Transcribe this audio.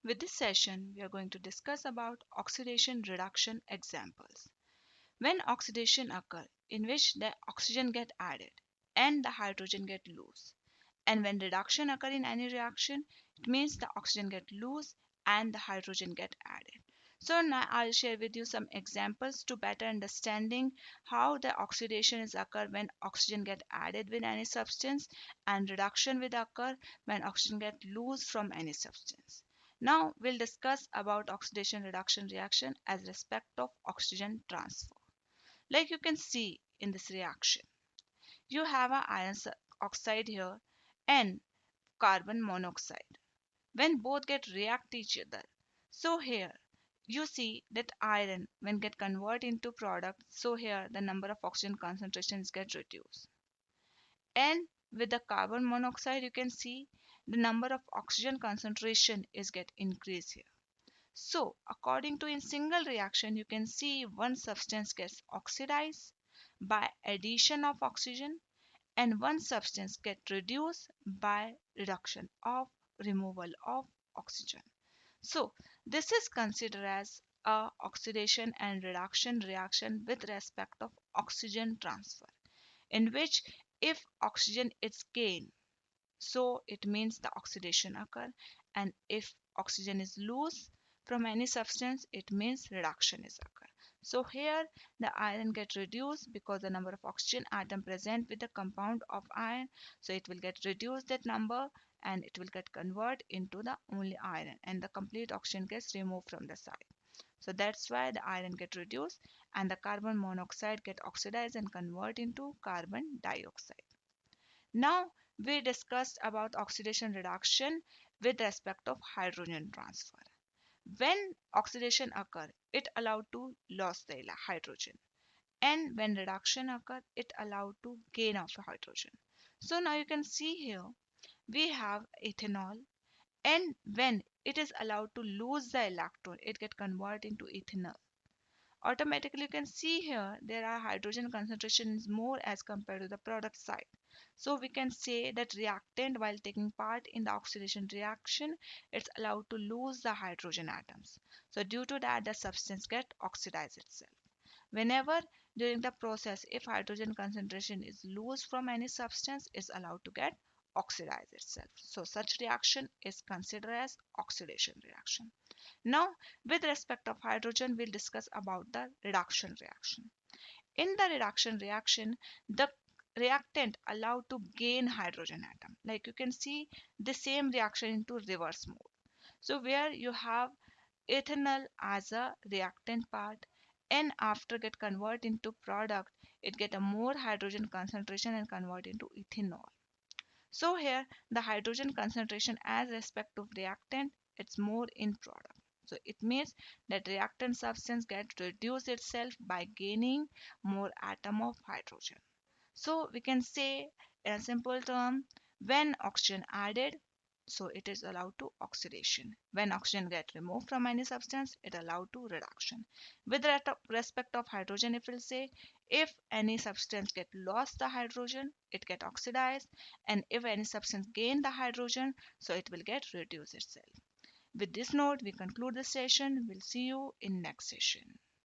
With this session, we are going to discuss about oxidation reduction examples. When oxidation occurs in which the oxygen get added and the hydrogen get loose. And when reduction occur in any reaction, it means the oxygen get loose and the hydrogen get added. So now I'll share with you some examples to better understanding how the oxidation is occur when oxygen get added with any substance and reduction will occur when oxygen get loose from any substance. Now we'll discuss about oxidation reduction reaction as respect of oxygen transfer. Like you can see in this reaction, you have a oxide here and carbon monoxide. When both get react each other, so here you see that iron when get convert into product, so here the number of oxygen concentrations get reduced. And with the carbon monoxide you can see the number of oxygen concentration is get increased here. So according to in single reaction you can see one substance gets oxidized by addition of oxygen and one substance get reduced by reduction of removal of oxygen. So this is considered as a oxidation and reduction reaction with respect of oxygen transfer, in which if oxygen is gained, so it means the oxidation occur, and if oxygen is loose from any substance it means reduction is occur. So here the iron get reduced because the number of oxygen atom present with the compound of iron, so it will get reduced that number and it will get convert into the only iron and the complete oxygen gets removed from the side. So that's why the iron get reduced and the carbon monoxide get oxidized and convert into carbon dioxide. Now we discussed about oxidation reduction with respect of hydrogen transfer. When oxidation occur, it allowed to lose the hydrogen, and when reduction occur, it allowed to gain of hydrogen. So now you can see here we have ethanol, and when it is allowed to lose the electron, it get converted into ethanol. Automatically you can see here there are hydrogen concentrations more as compared to the product side. So we can say that reactant while taking part in the oxidation reaction, it's allowed to lose the hydrogen atoms. So due to that the substance get oxidized itself. Whenever during the process if hydrogen concentration is loose from any substance, is allowed to get oxidize itself. So such reaction is considered as oxidation reaction. Now, with respect of hydrogen, we'll discuss about the reduction reaction. In the reduction reaction, the reactant allowed to gain hydrogen atom. Like you can see the same reaction into reverse mode. So where you have ethanol as a reactant part and after get convert into product, it get a more hydrogen concentration and convert into ethanol. So here the hydrogen concentration as respect to reactant, it's more in product. So it means that reactant substance gets reduced itself by gaining more atom of hydrogen. So we can say in a simple term, when oxygen added, so it is allowed to oxidation. When oxygen get removed from any substance, it allowed to reduction. With respect of hydrogen, if we'll say, if any substance get lost the hydrogen, it get oxidized, and if any substance gain the hydrogen, so it will get reduced itself. With this note, we conclude the session. We'll see you in next session.